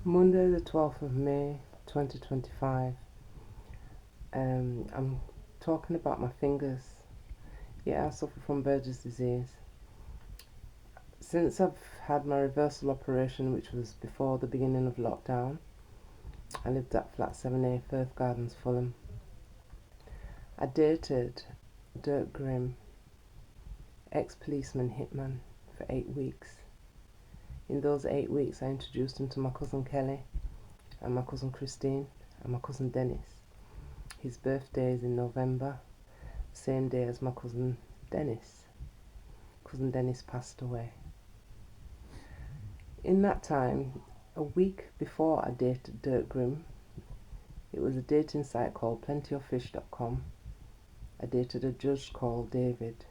Monday the 12th of May 2025. I'm talking about my fingers. Yeah, I suffer from Burgess disease. Since I've had my reversal operation, which was before the beginning of lockdown, I lived at flat 7A, Firth Gardens, Fulham. I dated Dirk Grimm, ex-policeman hitman, for 8 weeks. In those 8 weeks, I introduced him to my cousin Kelly and my cousin Christine and my cousin Dennis. His birthday is in November, same day as my cousin Dennis. Cousin Dennis passed away. In that time, a week before I dated Dirk Grimm, it was a dating site called plentyoffish.com. I dated a judge called David,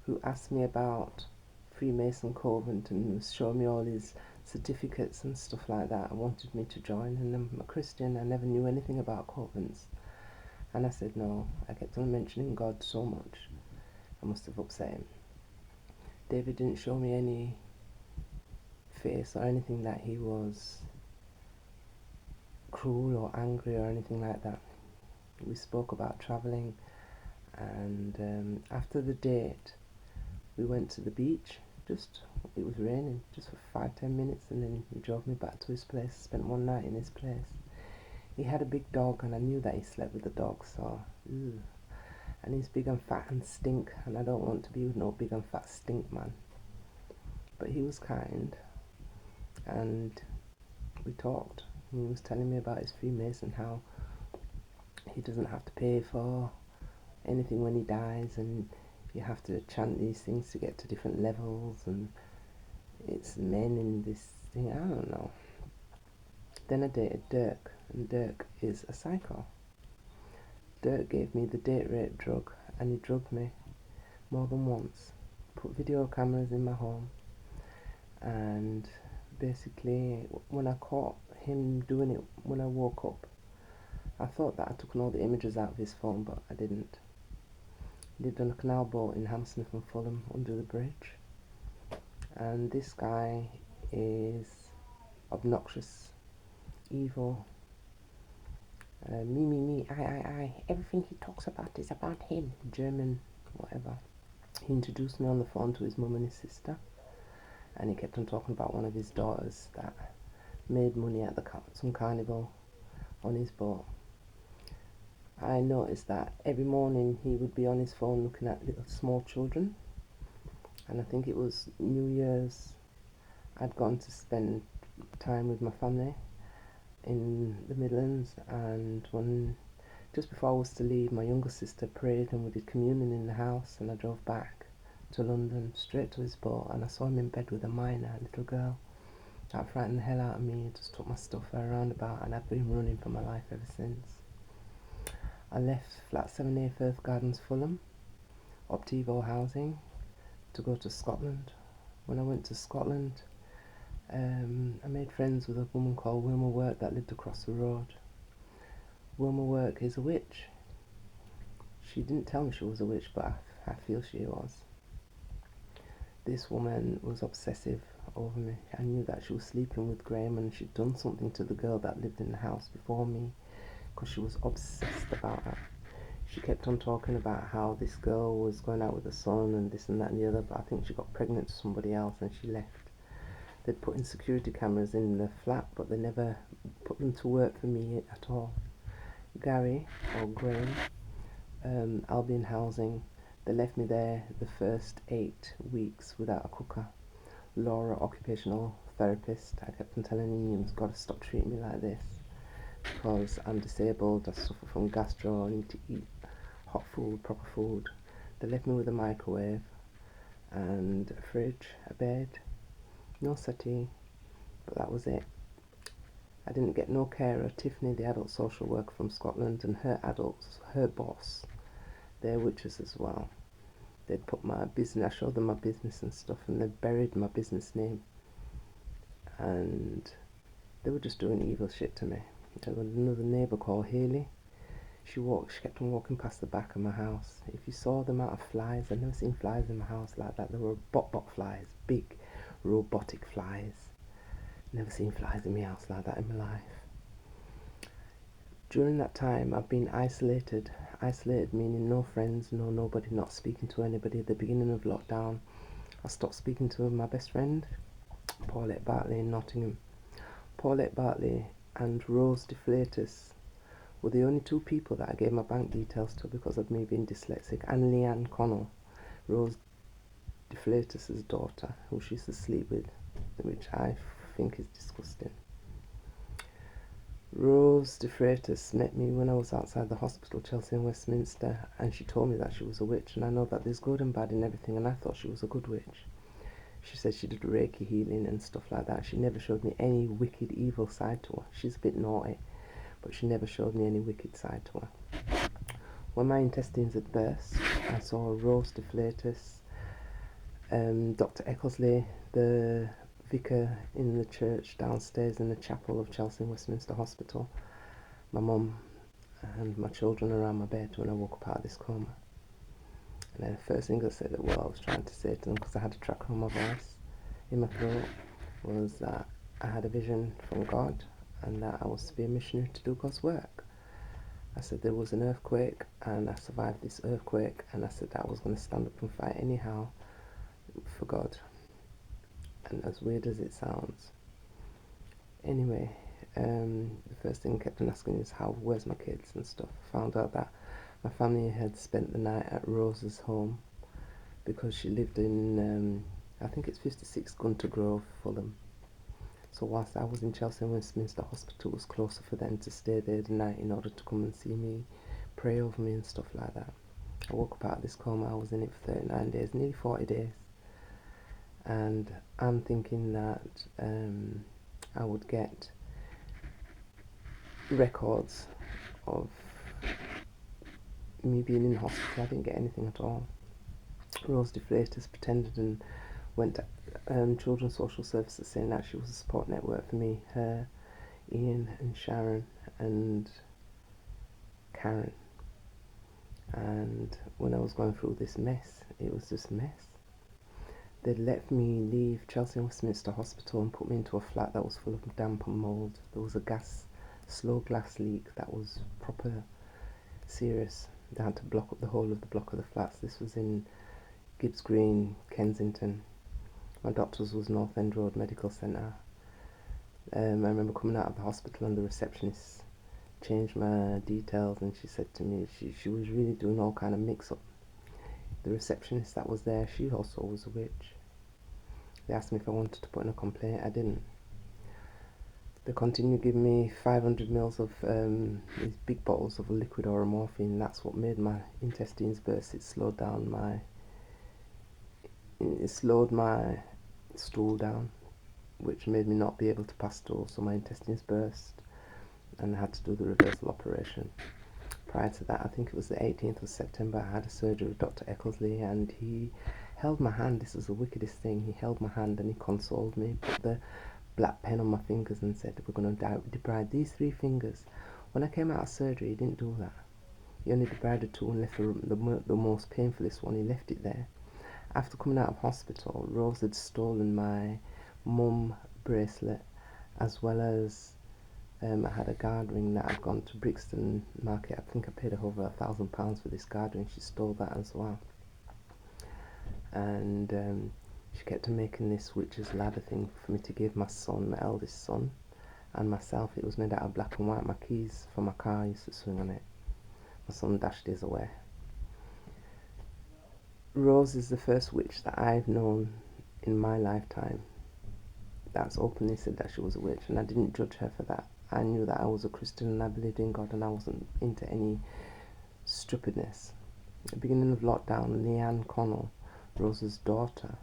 who asked me about Freemason Convent and was showing me all his certificates and stuff like that. I wanted me to join, and I'm a Christian. I never knew anything about convents, and I said no. I kept on mentioning God so much, I must have upset him. David didn't show me any face or anything that he was cruel or angry or anything like that. We spoke about travelling, and after the date we went to the beach. It was raining just for 5-10 minutes, and then he drove me back to his place. Spent one night in his place. He had a big dog, and I knew that he slept with the dog, so and he's big and fat and stink, and I don't want to be with no big and fat stink man. But he was kind, and we talked. He was telling me about his Freemason, how he doesn't have to pay for anything when he dies, and you have to chant these things to get to different levels, and it's men in this thing. I don't know. Then I dated Dirk, and Dirk is a psycho. Dirk gave me the date rape drug, and he drugged me more than once. Put video cameras in my home, and basically when I caught him doing it, when I woke up, I thought that I took all the images out of his phone, but I didn't. He lived on a canal boat in Hammersmith and Fulham under the bridge, and this guy is obnoxious, evil, me, I. Everything he talks about is about him. German, whatever. He introduced me on the phone to his mum and his sister, and he kept on talking about one of his daughters that made money at some carnival on his boat. I noticed that every morning he would be on his phone looking at little small children, and I think it was New Year's. I'd gone to spend time with my family in the Midlands, and just before I was to leave, my younger sister prayed and we did communion in the house, and I drove back to London straight to his boat, and I saw him in bed with a minor little girl. That frightened the hell out of me. I just took my stuff around about, and I've been running for my life ever since. I left flat 7A, Firth Gardens, Fulham, Optivo housing, to go to Scotland. When I went to Scotland, I made friends with a woman called Wilma Work that lived across the road. Wilma Work is a witch. She didn't tell me she was a witch, but I feel she was. This woman was obsessive over me. I knew that she was sleeping with Graham, and she'd done something to the girl that lived in the house before me, because she was obsessed about her. She kept on talking about how this girl was going out with the son and this and that and the other, but I think she got pregnant to somebody else and she left. They'd put in security cameras in the flat, but they never put them to work for me at all. Gary, or Graham, Albion Housing, they left me there the first 8 weeks without a cooker. Laura, occupational therapist, I kept on telling him, you've got to stop treating me like this, because I'm disabled, I suffer from gastro, I need to eat hot food, proper food. They left me with a microwave and a fridge, a bed, no settee, but that was it. I didn't get no carer. Tiffany, the adult social worker from Scotland, and her boss, they're witches as well. They'd put my business, I showed them my business and stuff, and they'd buried my business name, and they were just doing evil shit to me. There was another neighbour called Haley. She kept on walking past the back of my house. If you saw the amount of flies, I'd never seen flies in my house like that. There were bot flies, big robotic flies. Never seen flies in my house like that in my life. During that time, I've been isolated. Isolated meaning no friends, no nobody, not speaking to anybody. At the beginning of lockdown, I stopped speaking to my best friend, Paulette Bartley in Nottingham. Paulette Bartley and Rose Deflatus were the only two people that I gave my bank details to because of me being dyslexic, and Leanne Connell, Rose Deflatus's daughter, who she used to sleep with, which I think is disgusting. Rose Deflatus met me when I was outside the hospital, Chelsea and Westminster, and she told me that she was a witch, and I know that there's good and bad in everything, and I thought she was a good witch. She said she did Reiki healing and stuff like that. She never showed me any wicked, evil side to her. She's a bit naughty, but she never showed me any wicked side to her. When my intestines had burst, I saw Rose Deflatus, Dr. Eckersley, the vicar in the church downstairs in the chapel of Chelsea and Westminster Hospital, my mum and my children around my bed when I woke up out of this coma. And then the first thing I said, I was trying to say to them, because I had a tracker on my voice in my throat, was that I had a vision from God and that I was to be a missionary to do God's work. I said there was an earthquake and I survived this earthquake, and I said that I was going to stand up and fight anyhow for God. And as weird as it sounds, anyway, the first thing I kept on asking is where's my kids and stuff. I found out that my family had spent the night at Rose's home because she lived in, I think it's 56 Gunter Grove, Fulham. So whilst I was in Chelsea and Westminster Hospital, it was closer for them to stay there the night in order to come and see me, pray over me and stuff like that. I woke up out of this coma, I was in it for 39 days, nearly 40 days. And I'm thinking that I would get records of me being in hospital. I didn't get anything at all. Rose Deflatus pretended and went to Children's Social Services saying that she was a support network for me, her, Ian and Sharon and Karen. And when I was going through this mess, it was just mess. They'd let me leave Chelsea and Westminster Hospital and put me into a flat that was full of damp and mould. There was a slow glass leak that was proper serious. They had to block up the whole of the block of the flats. This was in Gibbs Green, Kensington. My doctor's was North End Road Medical Centre. I remember coming out of the hospital and the receptionist changed my details, and she said to me she was really doing all kind of mix-up. The receptionist that was there, she also was a witch. They asked me if I wanted to put in a complaint. I didn't. They continued giving me 500 mils of these big bottles of liquid morphine. That's what made my intestines burst. It slowed my stool down, which made me not be able to pass stool, so my intestines burst and I had to do the reversal operation. Prior to that, I think it was the 18th of September, I had a surgery with Dr. Eckersley, and he held my hand. This was the wickedest thing. He held my hand and he consoled me, put the black pen on my fingers and said, we're going to debride these 3 fingers. When I came out of surgery, he didn't do that. He only debrided 2 and left the most painfulest one. He left it there. After coming out of hospital, Rose had stolen my mum bracelet, as well as I had a guard ring that had gone to Brixton Market. I think I paid her over £1,000 for this guard ring. She stole that as well. And she kept on making this witch's ladder thing for me to give my son, my eldest son, and myself. It was made out of black and white. My keys for my car, I used to swing on it. My son dashed his away. Rose is the first witch that I've known in my lifetime that's openly said that she was a witch, and I didn't judge her for that. I knew that I was a Christian and I believed in God, and I wasn't into any stupidness. At the beginning of lockdown, Leanne Connell, Rose's daughter,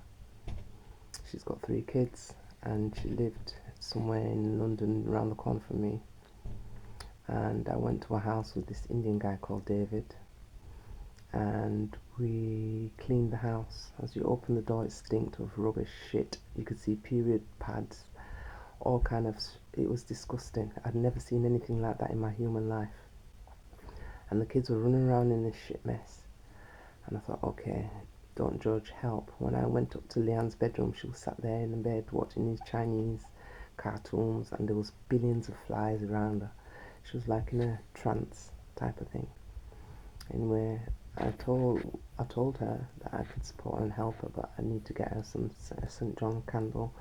she's got 3 kids, and she lived somewhere in London around the corner from me. And I went to a house with this Indian guy called David, and we cleaned the house. As you open the door, it stinked of rubbish, shit. You could see period pads, all kind of, it was disgusting. I'd never seen anything like that in my human life. And the kids were running around in this shit mess. And I thought, okay, don't judge, help. When I went up to Leanne's bedroom, she was sat there in the bed watching these Chinese cartoons, and there was billions of flies around her. She was like in a trance type of thing. Anyway, I told her that I could support her and help her, but I need to get her some St. John candle,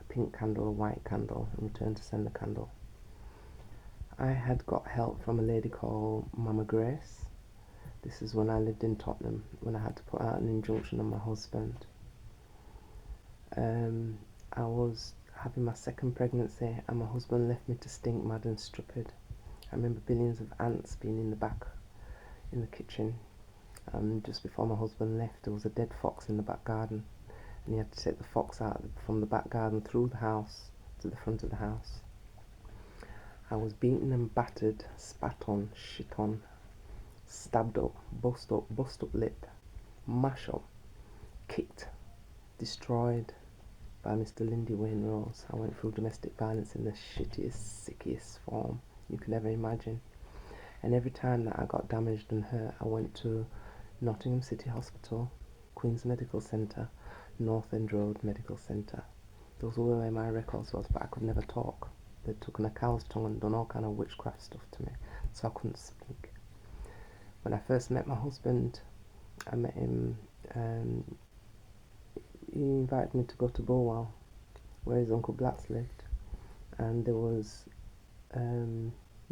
a pink candle, a white candle, in return to send a candle. I had got help from a lady called Mama Grace. This is when I lived in Tottenham, when I had to put out an injunction on my husband. I was having my second pregnancy, and my husband left me to stink mad and stupid. I remember billions of ants being in the back, in the kitchen, and just before my husband left, there was a dead fox in the back garden, and he had to take the fox out from the back garden through the house to the front of the house. I was beaten and battered, spat on, shit on, stabbed up, bust up lip, mash up, kicked, destroyed by Mr. Lindy Wayne Rose. I went through domestic violence in the shittiest, sickiest form you could ever imagine. And every time that I got damaged and hurt, I went to Nottingham City Hospital, Queen's Medical Centre, North End Road Medical Centre. Those were where my records was, but I could never talk. They'd taken a cow's tongue and done all kind of witchcraft stuff to me, so I couldn't speak. When I first met my husband, I met him, he invited me to go to Burwell, where his Uncle Blacks lived, and there was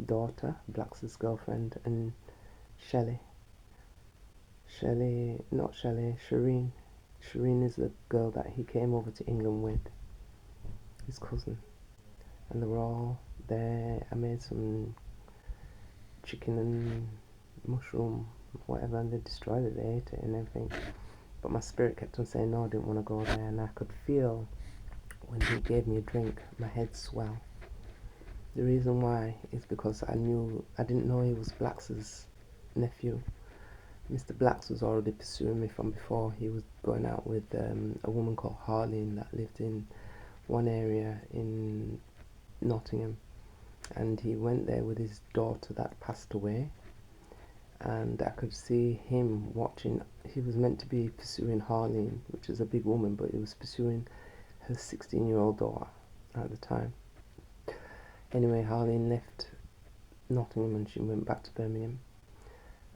daughter, Blacks's girlfriend, and Shireen. Shireen is the girl that he came over to England with, his cousin, and they were all there. I made some chicken and mushroom, whatever, and they destroyed it, they ate it and everything. But my spirit kept on saying no, I didn't want to go there, and I could feel when he gave me a drink, my head swell. The reason why is because I didn't know he was Blacks's nephew. Mr. Blacks was already pursuing me from before. He was going out with a woman called Harleen that lived in one area in Nottingham, and he went there with his daughter that passed away, and I could see him watching. He was meant to be pursuing Harleen, which is a big woman, but he was pursuing her 16-year-old daughter at the time. Anyway, Harleen left Nottingham and she went back to Birmingham,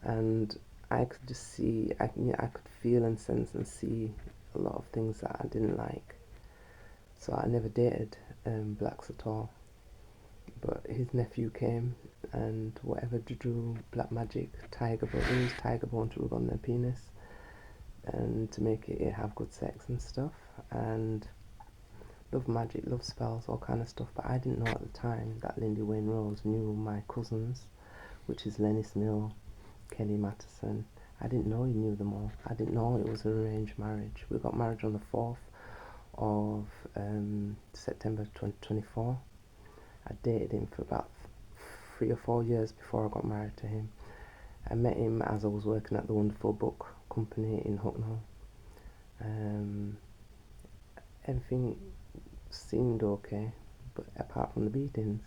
and I could just see, I could feel and sense and see a lot of things that I didn't like. So I never dated Blacks at all. But his nephew came, and whatever juju, black magic, tiger bone to rub on their penis, and to make it have good sex and stuff, and love magic, love spells, all kind of stuff. But I didn't know at the time that Lindy Wayne Rose knew my cousins, which is Lenny Smill, Kelly Matterson. I didn't know he knew them all. I didn't know it was an arranged marriage. We got married on the 4th of September 2024. I dated him for about 3 or 4 years before I got married to him. I met him as I was working at the Wonderful Book Company in Hucknall. Everything seemed okay, but apart from the beatings.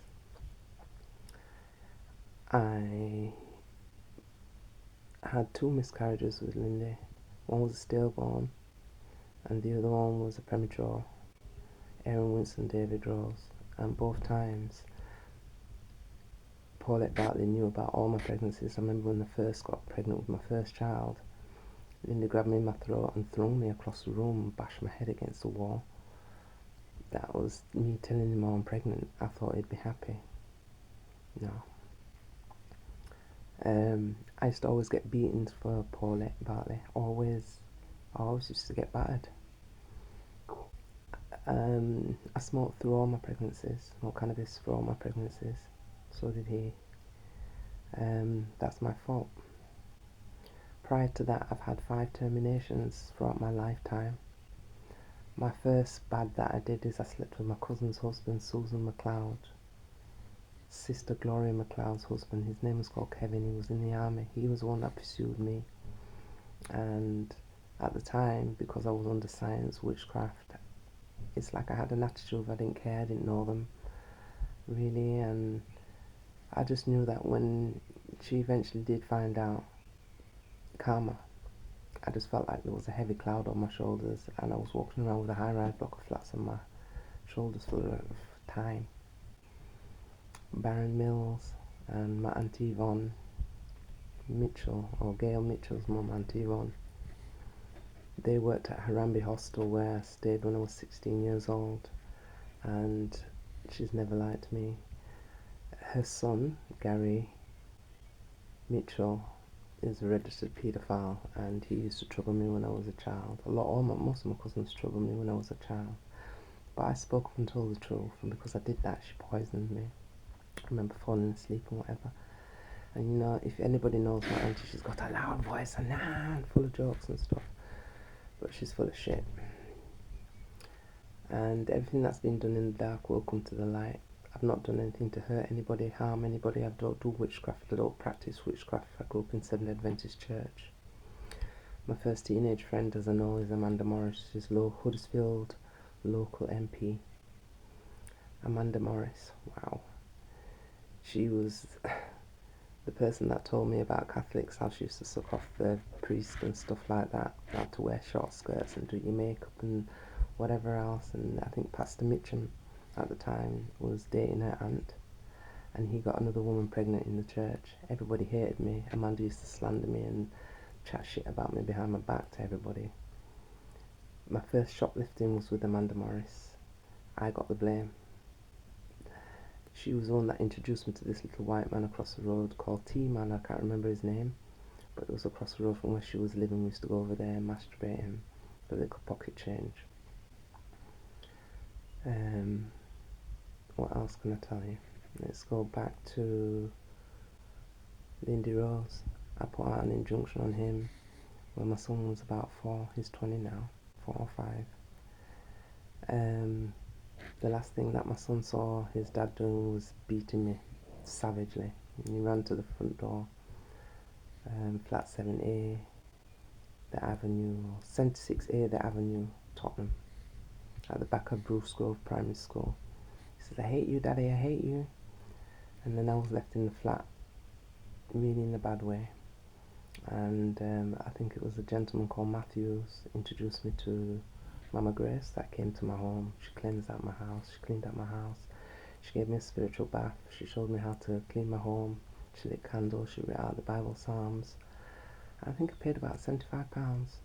I had 2 miscarriages with Lindy. One was a stillborn, and the other one was a premature, Aaron Winston David Rose. And both times, Paulette Bartley knew about all my pregnancies. I remember when I first got pregnant with my first child, Lindy grabbed me in my throat and threw me across the room and bashed my head against the wall. That was me telling him I'm pregnant. I thought he'd be happy. No. I used to always get beatings for Paulette Bartley. Always. I always used to get battered. I smoked through all my pregnancies. Smoked cannabis for all my pregnancies. So did he. That's my fault. Prior to that, I've had 5 terminations throughout my lifetime. My first bad that I did is I slept with my cousin's husband, Susan McLeod. Sister Gloria McLeod's husband. His name was called Kevin. He was in the army. He was the one that pursued me. And at the time, because I was under science, witchcraft, it's like I had an attitude of I didn't care, I didn't know them, really. And I just knew that when she eventually did find out, karma, I just felt like there was a heavy cloud on my shoulders, and I was walking around with a high-rise block of flats on my shoulders for time. Baron Mills and my Auntie Yvonne Mitchell, or Gail Mitchell's mum, Auntie Yvonne, they worked at Harambee Hostel where I stayed when I was 16 years old, and she's never lied to me. Her son, Gary Mitchell, is a registered paedophile, and he used to trouble me when I was a child. Most of my cousins troubled me when I was a child. But I spoke up and told the truth, and because I did that, she poisoned me. I remember falling asleep and whatever. And you know, if anybody knows my auntie, she's got a loud voice and full of jokes and stuff. But she's full of shit. And everything that's been done in the dark will come to the light. I've not done anything to hurt anybody, harm anybody. I don't do witchcraft. I don't practice witchcraft. I grew up in Seventh Adventist Church. My first teenage friend, as I know, is Amanda Morris. She's Huddersfield local MP. Amanda Morris, wow. She was the person that told me about Catholics, how she used to suck off the priest and stuff like that, not to wear short skirts and do your makeup and whatever else. And I think Pastor Mitcham at the time was dating her aunt, and he got another woman pregnant in the church. Everybody hated me. Amanda used to slander me and chat shit about me behind my back to everybody. My first shoplifting was with Amanda Morris. I got the blame. She was the one that introduced me to this little white man across the road called T-Man. I can't remember his name, but it was across the road from where she was living. We used to go over there and masturbate him for a little pocket change. What else can I tell you? Let's go back to Lindy Rose. I put out an injunction on him when my son was about 4. He's 20 now, 4 or 5. The last thing that my son saw his dad doing was beating me savagely. He ran to the front door, flat 7A, the Avenue, 76A, the Avenue, Tottenham, at the back of Bruce Grove Primary School. He says, "I hate you, Daddy, I hate you." And then I was left in the flat, really in a bad way. And I think it was a gentleman called Matthews introduced me to Mama Grace that came to my home. She cleansed out my house. She cleaned out my house. She gave me a spiritual bath. She showed me how to clean my home. She lit candles. She read out the Bible Psalms. I think I paid about £75.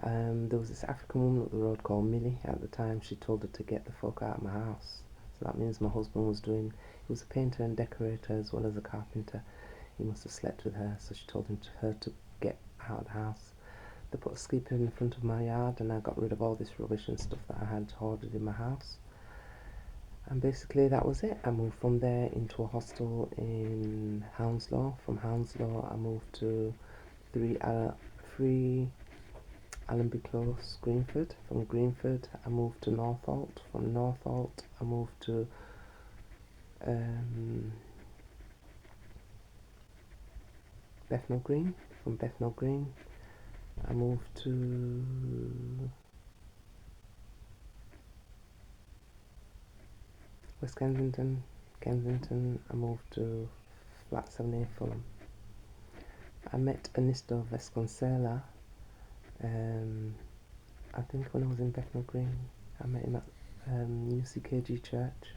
There was this African woman up the road called Millie at the time. She told her to get the fuck out of my house. So that means my husband was he was a painter and decorator as well as a carpenter. He must have slept with her, so she told her to get out of the house. They put a sleeper in front of my yard, and I got rid of all this rubbish and stuff that I had hoarded in my house. And basically that was it. I moved from there into a hostel in Hounslow. From Hounslow I moved to 3 Allenby Close, Greenford. From Greenford I moved to Northolt. From Northolt I moved to Bethnal Green. From Bethnal Green I moved to West Kensington. I moved to flat 7A Fulham. I met Ernesto Vasconcela, I think when I was in Bethnal Green. I met him at UCKG Church.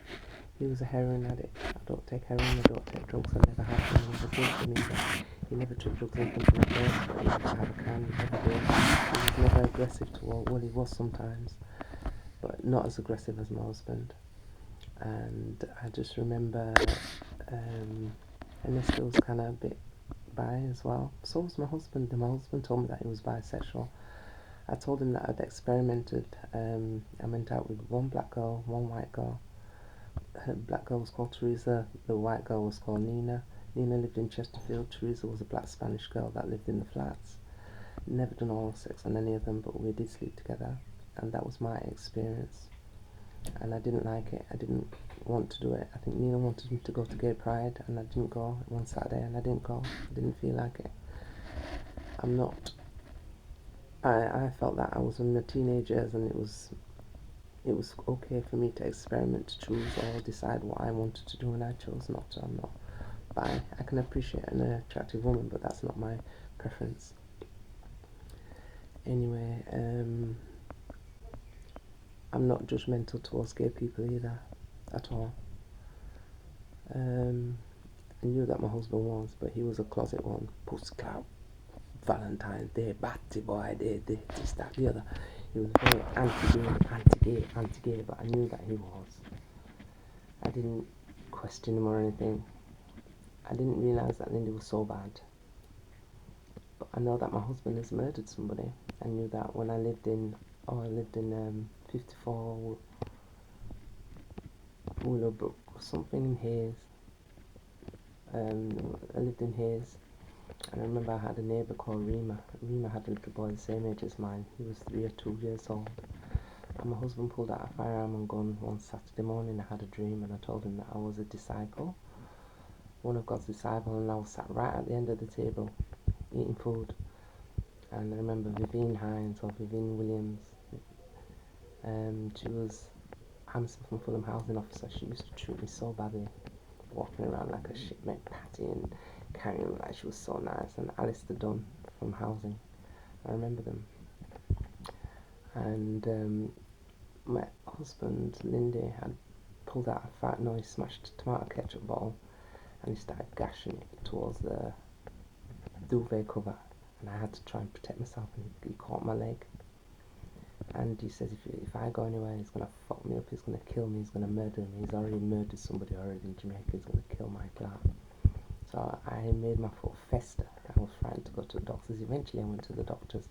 He was a heroin addict. I don't take heroin, I don't take drugs, I never have. He was a good for me, but he never took drugs in front of my face, but he never had a can, never did. He was never aggressive towards, well, he was sometimes, but not as aggressive as my husband. And I just remember Ernesto was kind of a bit bi as well. So was my husband, and my husband told me that he was bisexual. I told him that I'd experimented. I went out with one black girl, one white girl. Her black girl was called Teresa, the white girl was called Nina. Nina lived in Chesterfield. Teresa was a black Spanish girl that lived in the flats. Never done oral sex on any of them, but we did sleep together, and that was my experience. And I didn't like it. I didn't want to do it. I think Nina wanted me to go to Gay Pride, and I didn't go one Saturday, and I didn't go. I didn't feel like it. I felt that I was in my teenage years, and it was okay for me to experiment, to choose or decide what I wanted to do, and I chose not to. I'm not bi. I can appreciate an attractive woman, but that's not my preference. Anyway, I'm not judgmental towards gay people either. at all. I knew that my husband was, but he was a closet one. Postcard, Valentine's Day, Batty Boy Day, this, that, the other. He was very anti-gay, but I knew that he was. I didn't question him or anything. I didn't realise that Lindy was so bad. But I know that my husband has murdered somebody. I knew that when I lived in 54 Willowbrook, something in Hayes. I lived in Hayes, and I remember I had a neighbour called Rima. Rima had a little boy the same age as mine. He was 3 or 2 years old. And my husband pulled out a firearm and gun one Saturday morning. I had a dream, and I told him that I was a disciple, one of God's disciples, and I was sat right at the end of the table eating food. And I remember Vivienne Hines or Vivienne Williams. She was Hamilton from Fulham housing officer. She used to treat me so badly, walking around like a shipmate Patty and carrying me like she was so nice. And Alistair Dunn from housing. I remember them. And my husband, Lindy, had pulled out a fat, he smashed a tomato ketchup bottle, and he started gashing it towards the duvet cover, and I had to try and protect myself, and he caught my leg. And he says, if I go anywhere, he's going to fuck me up, he's going to kill me, he's going to murder me. He's already murdered somebody already in Jamaica, he's going to kill my Clark. So I made my foot fester. I was frightened to go to the doctors. Eventually I went to the doctors,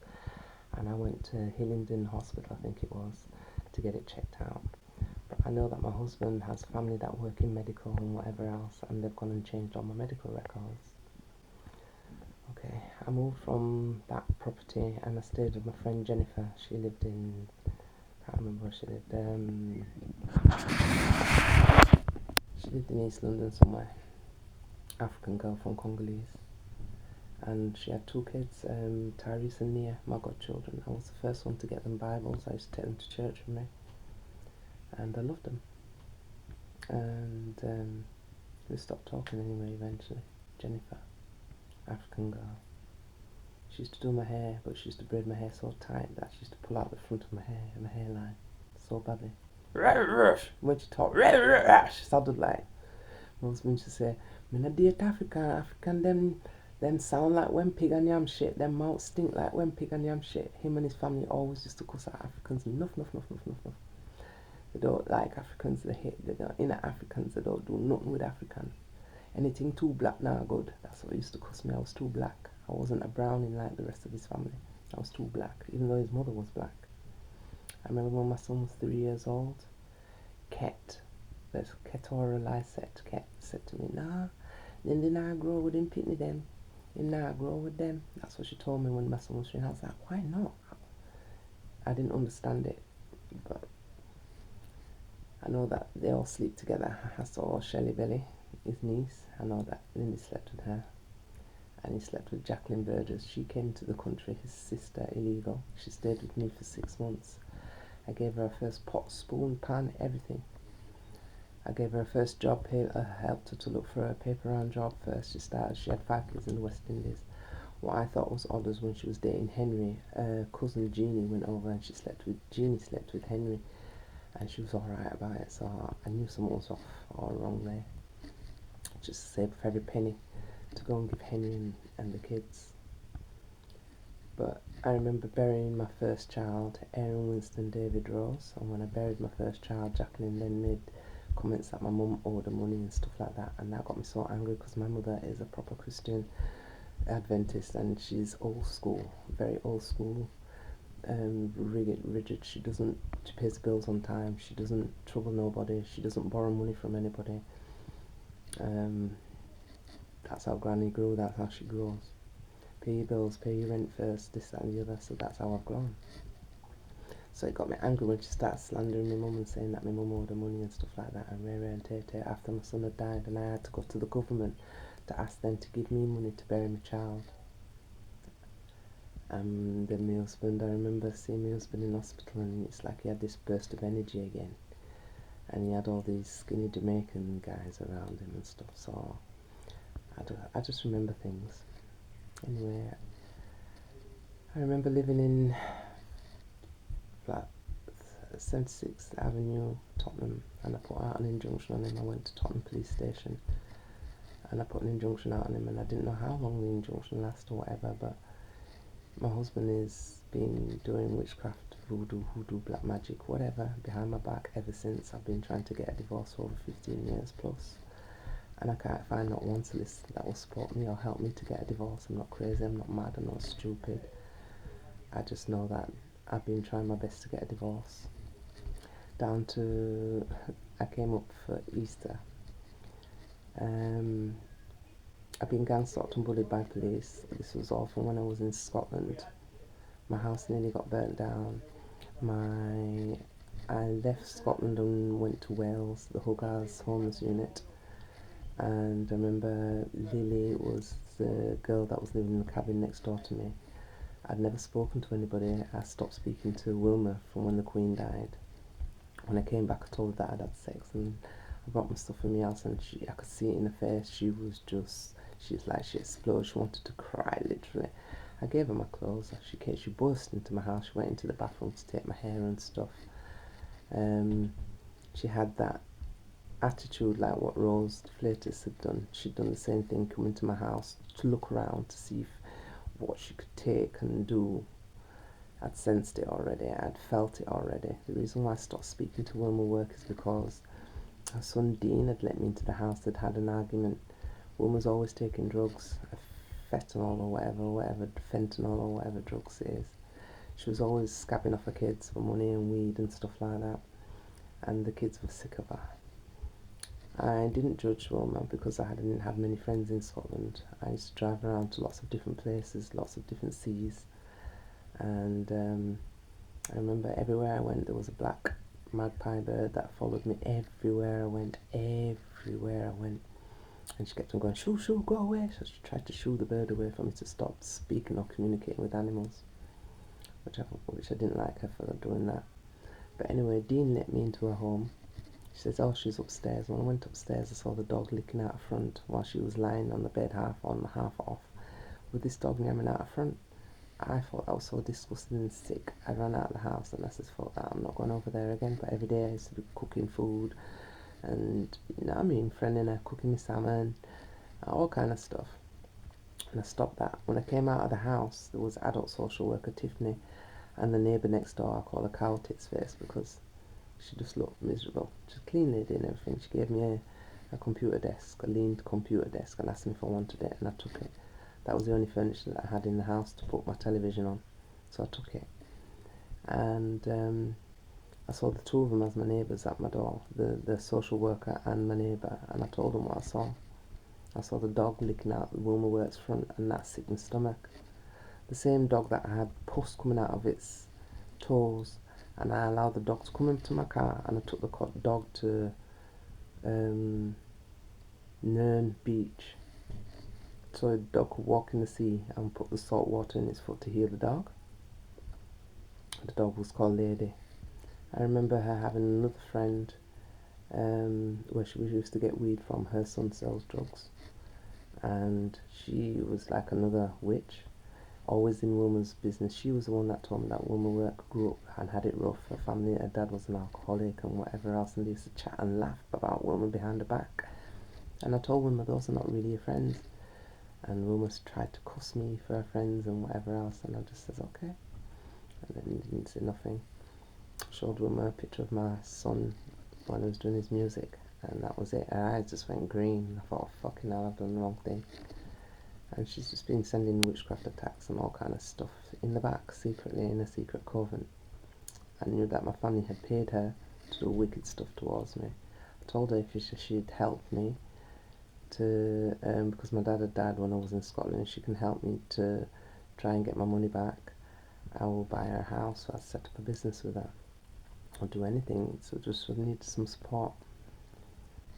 and I went to Hillingdon Hospital, I think it was, to get it checked out. But I know that my husband has family that work in medical and whatever else, and they've gone and changed all my medical records. Okay, I moved from that property and I stayed with my friend Jennifer. She lived in, I can't remember where she lived. She lived in East London somewhere. African girl from Congolese. And she had 2 kids, Tyrese and Nia, my godchildren. I was the first one to get them Bibles. I used to take them to church with me. And I loved them. And we stopped talking anyway eventually. Jennifer, African girl. She used to do my hair, but she used to braid my hair so tight that she used to pull out the front of my hair and my hairline so badly. When she talked, she sounded like, my husband used to say, "Me not date African them sound like when pig and yam shit, them mouth stink like when pig and yam shit." Him and his family always used to cuss at Africans, nuff. They don't like Africans, they hate, they don't, inner Africans, they don't do nothing with African. Anything too black, nah good. That's what he used to cuss me. I was too black. I wasn't a brownie like the rest of his family. I was too black, even though his mother was black. I remember when my son was 3 years old, there's Ketora Lyset, Ket said to me, "Nah, Lindy nah grow with him pitney them. Him nah grow with them." That's what she told me when my son was 3. I was like, why not? I didn't understand it, but I know that they all sleep together. I saw Shelley Belly, his niece. I know that Lindy slept with her. And he slept with Jacqueline Burgess. She came to the country, his sister, illegal. She stayed with me for 6 months. I gave her first pot, spoon, pan, everything. I gave her first job, helped her to look for a paper round job first. She had 5 kids in the West Indies. What I thought was odd was when she was dating Henry, cousin Jeannie went over and Jeannie slept with Henry, and she was alright about it, so I knew something was off or wrong there. Just saved for every penny to go and give Henry and the kids. But I remember burying my first child, Aaron Winston David Rose, and when I buried my first child, Jacqueline then made comments that my mum owed her money and stuff like that, and that got me so angry because my mother is a proper Christian Adventist and she's old school, very old school, rigid. She pays bills on time, she doesn't trouble nobody, she doesn't borrow money from anybody. That's how Granny grew, that's how she grows. Pay your bills, pay your rent first, this, that and the other, so that's how I've grown. So it got me angry when she started slandering my mum and saying that my mum owed her money and stuff like that, and rare and tear after my son had died, and I had to go to the government to ask them to give me money to bury my child. And then my husband, I remember seeing my husband in hospital, and it's like he had this burst of energy again, and he had all these skinny Jamaican guys around him and stuff, so I just remember things. Anyway, I remember living in flat 76th Avenue, Tottenham, and I put out an injunction on him. I went to Tottenham Police Station and I put an injunction out on him, and I didn't know how long the injunction lasted or whatever, but my husband has been doing witchcraft, voodoo, hoodoo, black magic, whatever, behind my back ever since. I've been trying to get a divorce for over 15 years plus, and I can't find not one solicitor that will support me or help me to get a divorce. I'm not crazy, I'm not mad, I'm not stupid. I just know that I've been trying my best to get a divorce. Down to, I came up for Easter. I've been gang stalked and bullied by police. This was all from when I was in Scotland. My house nearly got burnt down. I left Scotland and went to Wales, the Hogarth's homeless unit. And I remember Lily was the girl that was living in the cabin next door to me. I'd never spoken to anybody. I stopped speaking to Wilma from when the Queen died. When I came back, I told her that I'd had sex, and I brought my stuff in my house, and I could see it in her face. She exploded. She wanted to cry, literally. I gave her my clothes. She burst into my house. She went into the bathroom to take my hair and stuff. She had that attitude like what Rose Flatus had done. She'd done the same thing, come into my house to look around to see what she could take and do. I'd sensed it already. I'd felt it already. The reason why I stopped speaking to Wilma Work is because her son Dean had let me into the house. They'd had an argument. Wilma's always taking drugs, fentanyl or whatever drugs it is. She was always scabbing off her kids for money and weed and stuff like that. And the kids were sick of her. I didn't judge Wilma because I didn't have many friends in Scotland. I used to drive around to lots of different places, lots of different seas. And I remember everywhere I went there was a black magpie bird that followed me everywhere I went. And she kept on going, shoo, shoo, go away. So she tried to shoo the bird away for me to stop speaking or communicating with animals, which I didn't like her for doing that. But anyway, Dean let me into her home. She says, oh, she's upstairs. When I went upstairs, I saw the dog licking out front while she was lying on the bed, half on, half off, with this dog yamming out front. I thought that was so disgusting and sick. I ran out of the house and I just thought that I'm not going over there again. But every day I used to be cooking food and, friending her, cooking me salmon, all kind of stuff. And I stopped that. When I came out of the house, there was adult social worker Tiffany and the neighbour next door. I call her Cow Tits Face because she just looked miserable. She's a clean lady and everything. She gave me a computer desk, a leaned computer desk, and asked me if I wanted it, and I took it. That was the only furniture that I had in the house to put my television on, so I took it. And I saw the two of them as my neighbours at my door, the social worker and my neighbour, and I told them what I saw. I saw the dog licking out the Wilma Works front, and that sick my stomach. The same dog that had pus coming out of its toes, and I allowed the dog to come into my car, and I took the dog to Nern Beach, so the dog could walk in the sea and put the salt water in its foot to heal the dog. The dog was called Lady. I remember her having another friend where she used to get weed from. Her son sells drugs, and she was like another witch, always in Wilma's business. She was the one that told me that Wilma Work grew up and had it rough. Her family, her dad was an alcoholic and whatever else, and they used to chat and laugh about Wilma behind her back. And I told Wilma those are not really your friends. And Wilma tried to cuss me for her friends and whatever else, and I just said okay. And then didn't say nothing. Showed Wilma a picture of my son when he was doing his music, and that was it. Her eyes just went green. I thought, fucking hell, I've done the wrong thing. And she's just been sending witchcraft attacks and all kind of stuff in the back, secretly, in a secret coven. I knew that my family had paid her to do wicked stuff towards me. I told her if she'd help me to, because my dad had died when I was in Scotland, and she can help me to try and get my money back, I will buy her a house. So I set up a business with her. I'll do anything, so just need some support.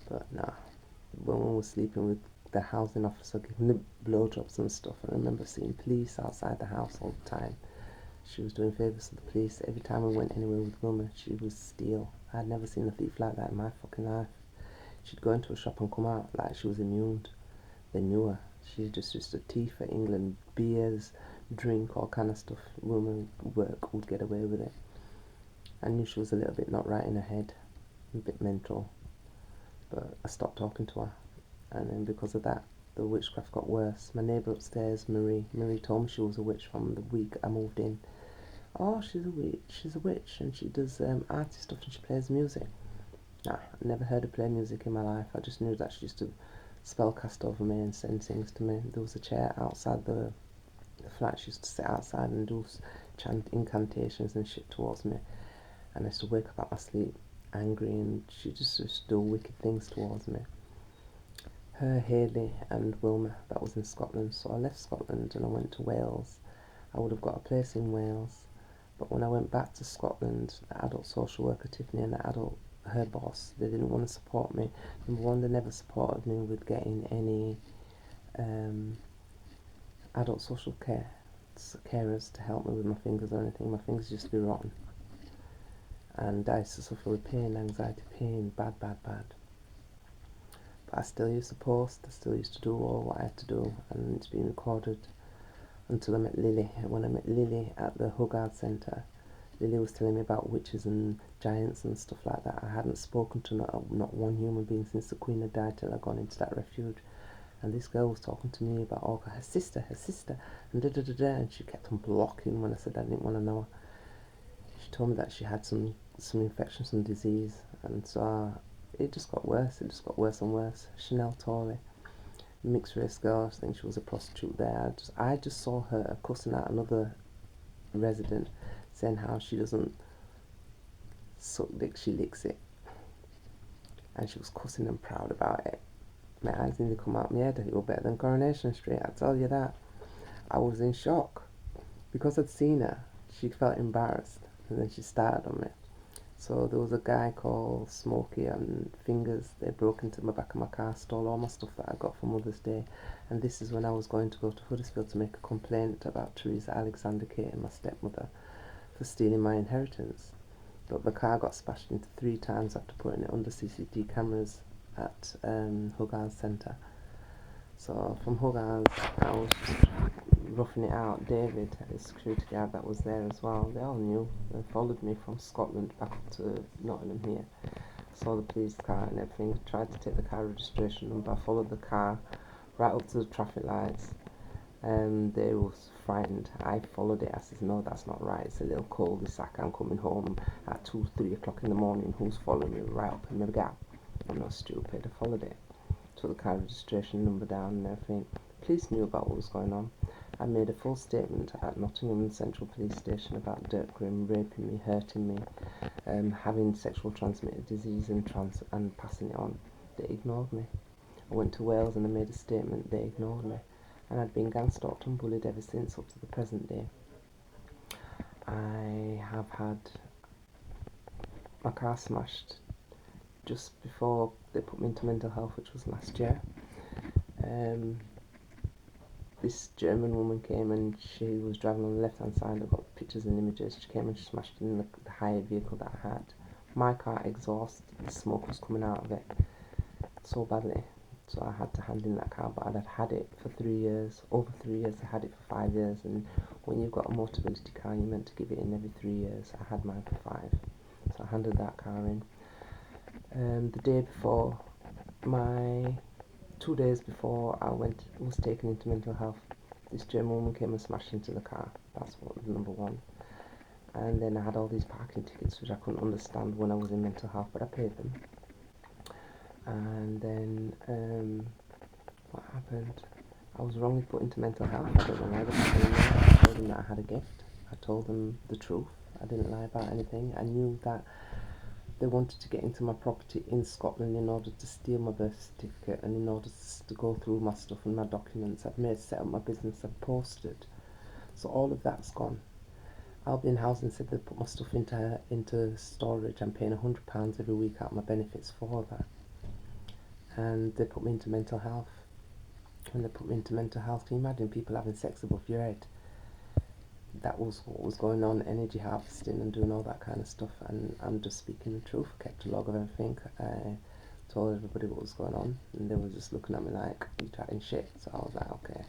But nah, the woman was sleeping with the housing officer, giving the blowjobs and stuff. And I remember seeing police outside the house all the time. She was doing favours to the police. Every time we went anywhere with Wilma, she would steal. I had never seen a thief like that in my fucking life. She'd go into a shop and come out like she was immune. They knew her. She just used to tea for England, beers, drink, all kind of stuff. Women Work would get away with it. I knew she was a little bit not right in her head, a bit mental, but I stopped talking to her. And then because of that, the witchcraft got worse. My neighbour upstairs, Marie told me she was a witch from the week I moved in. Oh, she's a witch, and she does arty stuff and she plays music. Nah, I never heard her play music in my life. I just knew that she used to spellcast over me and send things to me. There was a chair outside the flat. She used to sit outside and do chant incantations and shit towards me. And I used to wake up out my sleep angry, and she just used to do wicked things towards me. Her, Haley, and Wilma, that was in Scotland. So I left Scotland and I went to Wales. I would have got a place in Wales, but when I went back to Scotland, the adult social worker Tiffany and her boss, they didn't want to support me. Number one, they never supported me with getting any adult social carers to help me with my fingers or anything. My fingers used to be rotten, and I used to suffer with pain, anxiety, pain, bad. But I still used to post, I still used to do all what I had to do, and it's been recorded until I met Lily. And when I met Lily at the Hogarth Centre, Lily was telling me about witches and giants and stuff like that. I hadn't spoken to not one human being since the Queen had died till I'd gone into that refuge. And this girl was talking to me about her sister, and and she kept on blocking when I said I didn't want to know her. She told me that she had some infection, some disease, and so it just got worse. It just got worse and worse. Chanel Torrey, mixed race girl. I think she was a prostitute there. I just saw her cussing out another resident, saying how she doesn't suck dick, she licks it, and she was cussing and proud about it. My eyes nearly come out my head. You're better than Coronation Street, I tell you that. I was in shock because I'd seen her. She felt embarrassed, and then she started on me. So there was a guy called Smokey and Fingers. They broke into the back of my car, stole all my stuff that I got for Mother's Day. And this is when I was going to go to Huddersfield to make a complaint about Teresa Alexander Kate, my stepmother, for stealing my inheritance. But the car got smashed into 3 times after putting it under CCTV cameras at Hogarth Centre. So from Hogarth, I was just roughing it out. David, the security guard that was there as well, they all knew. They followed me from Scotland back up to Nottingham here. Saw the police car and everything, tried to take the car registration number. I followed the car right up to the traffic lights, and they was frightened. I followed it. I said, no, that's not right. It's a little cul-de-sac. I'm coming home at 2-3 o'clock in the morning. Who's following me right up in the gap? I'm not stupid. I followed it. Took the car registration number down and everything. Police knew about what was going on. I made a full statement at Nottingham Central Police Station about Dirk Grimm raping me, hurting me, having sexual transmitted disease and passing it on. They ignored me. I went to Wales and I made a statement. They ignored me. And I'd been gang-stalked and bullied ever since up to the present day. I have had my car smashed just before they put me into mental health, which was last year. This German woman came and she was driving on the left hand side. I got pictures and images. She came and she smashed in the hired vehicle that I had. My car exhaust, the smoke was coming out of it so badly, so I had to hand in that car. But I'd had it for 3 years, over 3 years. I had it for 5 years, and when you've got a Motability car, you're meant to give it in every 3 years. I had mine for 5, so I handed that car in. The day before, 2 days before I was taken into mental health, this German woman came and smashed into the car. That's number one. And then I had all these parking tickets which I couldn't understand when I was in mental health, but I paid them. And then what happened? I was wrongly put into mental health. I don't know why they put me in there. I told them that I had a gift. I told them the truth. I didn't lie about anything. I knew that they wanted to get into my property in Scotland in order to steal my birth certificate and in order to go through my stuff and my documents. I've set up my business, I've posted. So all of that's gone. Albion Housing said they'd put my stuff into storage. I'm paying £100 every week out of my benefits for that. And they put me into mental health. When they put me into mental health, can you imagine people having sex above your head? That was what was going on, energy harvesting and doing all that kind of stuff. And I'm just speaking the truth. I kept a log of everything. I told everybody what was going on, and they were just looking at me like, you chatting shit. So I was like, okay,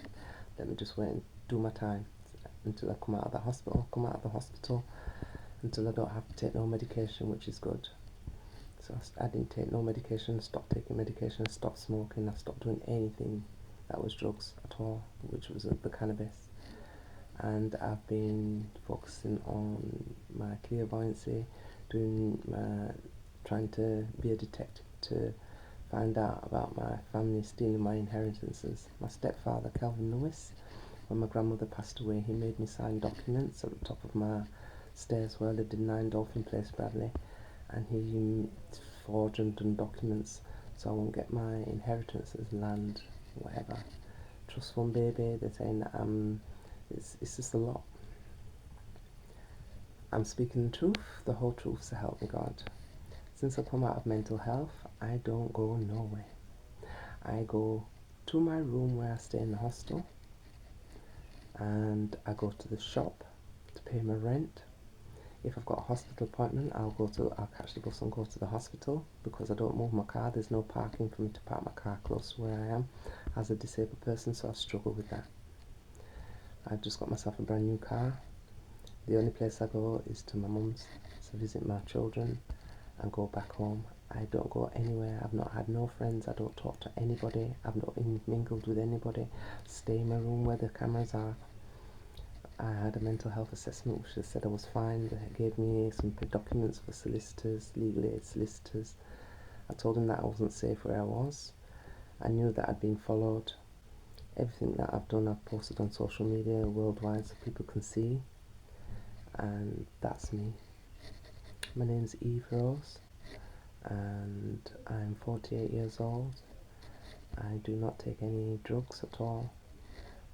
let me just wait and do my time until I come out of the hospital. until I don't have to take no medication, which is good. So I didn't take no medication, stopped taking medication, stopped smoking, I stopped doing anything that was drugs at all, which was the cannabis. And I've been focusing on my clairvoyancy, trying to be a detective to find out about my family stealing my inheritances. My stepfather, Calvin Lewis, when my grandmother passed away, he made me sign documents at the top of my stairs where I lived in 9 Dolphin Place, Bradley, and he forged and done documents so I won't get my inheritances, land, whatever. Trust fund baby, they're saying that it's just a lot. I'm speaking the truth, the whole truth, so help me God. Since I come out of mental health, I don't go nowhere. I go to my room where I stay in the hostel, and I go to the shop to pay my rent. If I've got a hospital appointment, I'll catch the bus and go to the hospital because I don't move my car. There's no parking for me to park my car close to where I am as a disabled person, so I struggle with that. I've just got myself a brand new car. The only place I go is to my mum's to visit my children and go back home. I don't go anywhere. I've not had no friends. I don't talk to anybody. I've not mingled with anybody. Stay in my room where the cameras are. I had a mental health assessment which they said I was fine. They gave me some documents for solicitors, legal aid solicitors. I told them that I wasn't safe where I was. I knew that I'd been followed. Everything that I've done, I've posted on social media worldwide so people can see. And that's me. My name's Eve Rose, and I'm 48 years old. I do not take any drugs at all.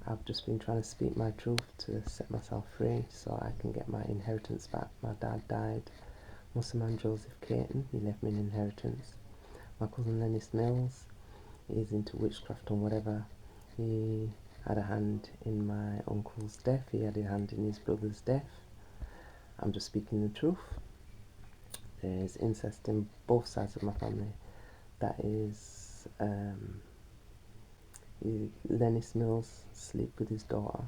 I've just been trying to speak my truth to set myself free so I can get my inheritance back. My dad died. Musselman Joseph Caton, he left me an inheritance. My cousin Lennis Mills is into witchcraft and whatever. He had a hand in my uncle's death. He had a hand in his brother's death. I'm just speaking the truth. There's incest in both sides of my family. That is, Lennis Mills sleep with his daughter.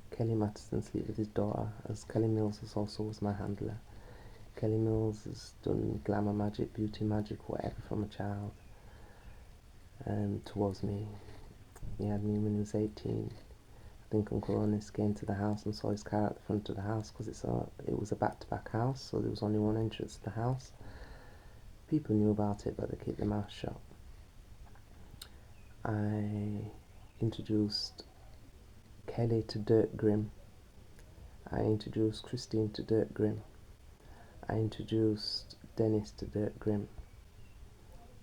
Kelly Matterson sleep with his daughter, as Kelly Mills was my handler. Kelly Mills has done glamour magic, beauty magic, whatever from a child towards me. He had me when he was 18. I think Uncle Onis came to the house and saw his car at the front of the house because it was a back-to-back house, so there was only one entrance to the house. People knew about it, but they kept their mouth shut. I introduced Kelly to Dirk Grimm. I introduced Christine to Dirk Grimm. I introduced Dennis to Dirk Grimm.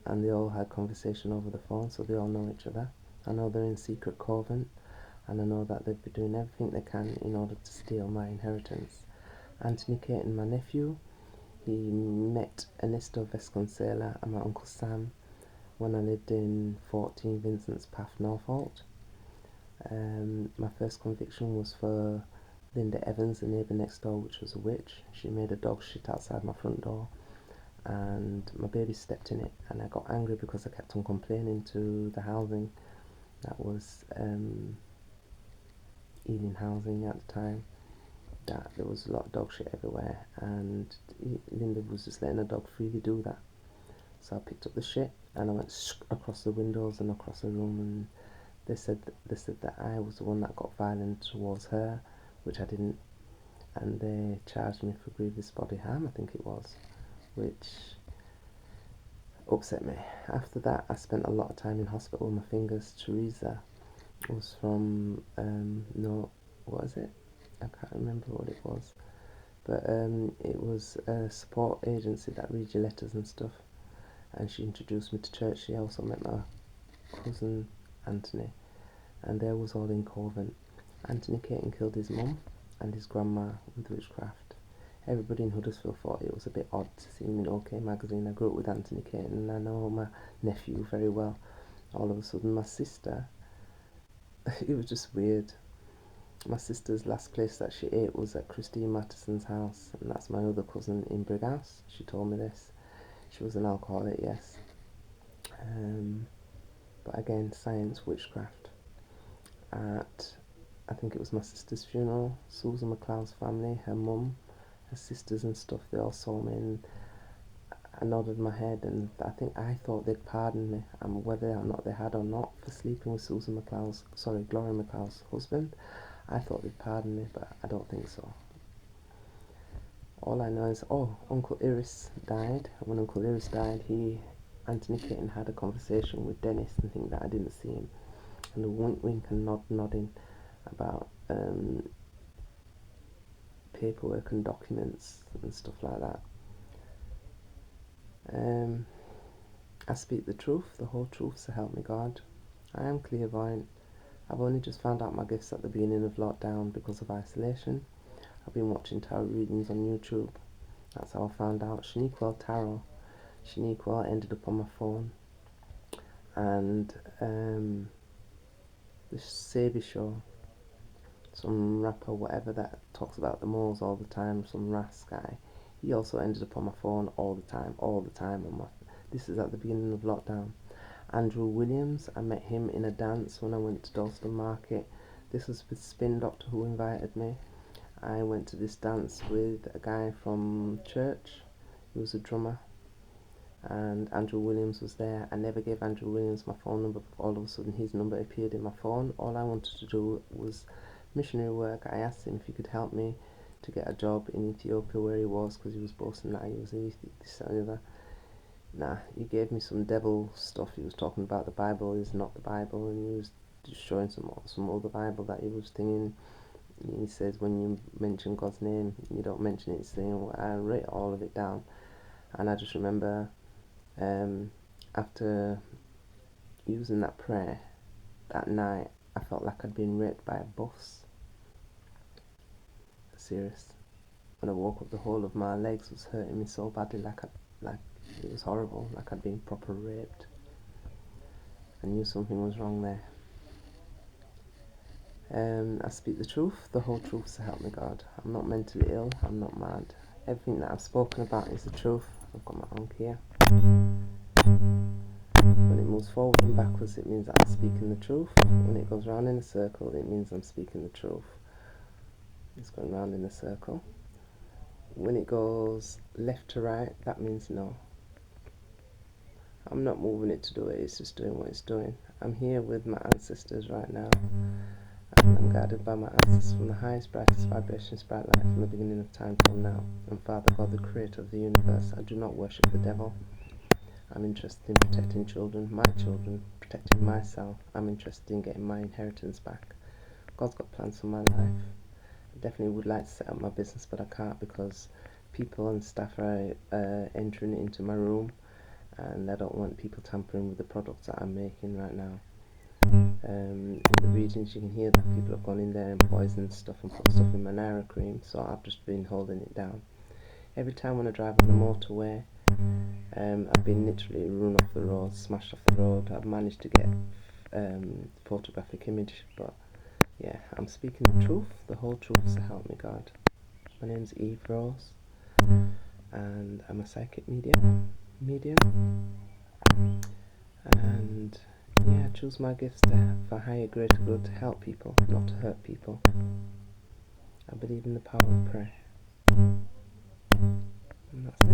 And they all had conversation over the phone, so they all know each other. I know they're in secret coven, and I know that they'd be doing everything they can in order to steal my inheritance. Anthony Caton, my nephew, he met Ernesto Vasconcela and my Uncle Sam when I lived in 14 Vincent's Path, Norfolk. My first conviction was for Linda Evans, the neighbour next door, which was a witch. She made a dog shit outside my front door, and my baby stepped in it, and I got angry because I kept on complaining to the housing that was Ealing Housing at the time that there was a lot of dog shit everywhere, and Linda was just letting the dog freely do that. So I picked up the shit and I went across the windows and across the room, and they said that I was the one that got violent towards her, which I didn't, and they charged me for grievous bodily harm, I think it was, which upset me. After that, I spent a lot of time in hospital with my fingers. Teresa was from what is it? I can't remember what it was, but it was a support agency that reads your letters and stuff, and she introduced me to church. She also met my cousin Anthony, and they was all in Coven. Anthony Caton killed his mum and his grandma with witchcraft. Everybody in Huddersfield thought it was a bit odd to see me in OK Magazine. I grew up with Anthony Caton and I know my nephew very well. All of a sudden my sister, it was just weird. My sister's last place that she ate was at Christine Matterson's house, and that's my other cousin in Brighouse. She told me this. She was an alcoholic, yes. But again, science, witchcraft. At, I think it was my sister's funeral, Susan McLeod's family, her mum the sisters and stuff, they all saw me, and I nodded my head, and I thought they'd pardon me, and whether or not they had or not, for sleeping with Gloria McLeod's husband, I thought they'd pardon me, but I don't think so. All I know is, Uncle Iris died. When Uncle Iris died, Anthony Caton had a conversation with Dennis and think that I didn't see him, and the wink and nodding about paperwork and documents and stuff like that. I speak the truth, the whole truth, so help me God. I am clairvoyant. I've only just found out my gifts at the beginning of lockdown because of isolation. I've been watching tarot readings on YouTube. That's how I found out. Shaniqua Tarot. Shaniqua ended up on my phone. And the Sabi Show, some rapper, whatever, that talks about the moles all the time, some Ras guy, he also ended up on my phone all the time. This is at the beginning of lockdown. Andrew Williams, I met him in a dance when I went to Dalston Market. This was with Spin Doctor, who invited me. I went to this dance with a guy from church who was a drummer, and Andrew Williams was there. I never gave Andrew Williams my phone number, but all of a sudden his number appeared in my phone. All I wanted to do was missionary work. I asked him if he could help me to get a job in Ethiopia, where he was, because he was boasting that he was this and the other. Nah, he gave me some devil stuff. He was talking about the Bible is not the Bible, and he was just showing some other Bible that he was thinking. He says when you mention God's name, you don't mention it. Saying, I wrote all of it down, and I just remember after using that prayer that night, I felt like I'd been raped by a bus. Serious. When I woke up, the whole of my legs was hurting me so badly, like it was horrible, like I'd been proper raped. I knew something was wrong there. I speak the truth, the whole truth, so help me God. I'm not mentally ill, I'm not mad. Everything that I've spoken about is the truth. I've got my ankh here. When it moves forward and backwards, it means that I'm speaking the truth. When it goes round in a circle, it means I'm speaking the truth. It's going round in a circle. When it goes left to right, that means no. I'm not moving it to do it, it's just doing what it's doing. I'm here with my ancestors right now, and I'm guided by my ancestors from the highest, brightest vibrations, bright light from the beginning of time till now. And Father God, the creator of the universe, I do not worship the devil. I'm interested in protecting children, my children, protecting myself. I'm interested in getting my inheritance back. God's got plans for my life. I definitely would like to set up my business, but I can't because people and staff are entering into my room, and I don't want people tampering with the products that I'm making right now. In the regions, you can hear that people have gone in there and poisoned stuff and put stuff in my Naira cream, so I've just been holding it down. Every time when I drive on the motorway, I've been literally run off the road, smashed off the road. I've managed to get photographic image, but yeah, I'm speaking the truth, the whole truth, so help me God. My name's Eve Rose, and I'm a psychic medium, and yeah, I choose my gifts for higher, greater good, to help people, not to hurt people. I believe in the power of prayer, and that's it.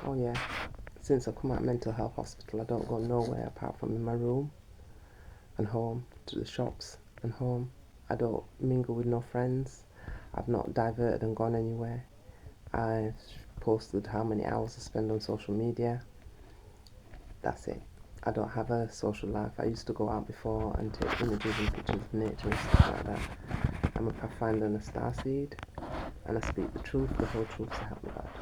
Oh yeah, since I've come out of mental health hospital, I don't go nowhere apart from in my room and home, to the shops and home. I don't mingle with no friends. I've not diverted and gone anywhere. I've posted how many hours I spend on social media. That's it. I don't have a social life. I used to go out before and take images and pictures of nature and stuff like that. I'm a pathfinder and a starseed, and I speak the truth, the whole truth, so help me God.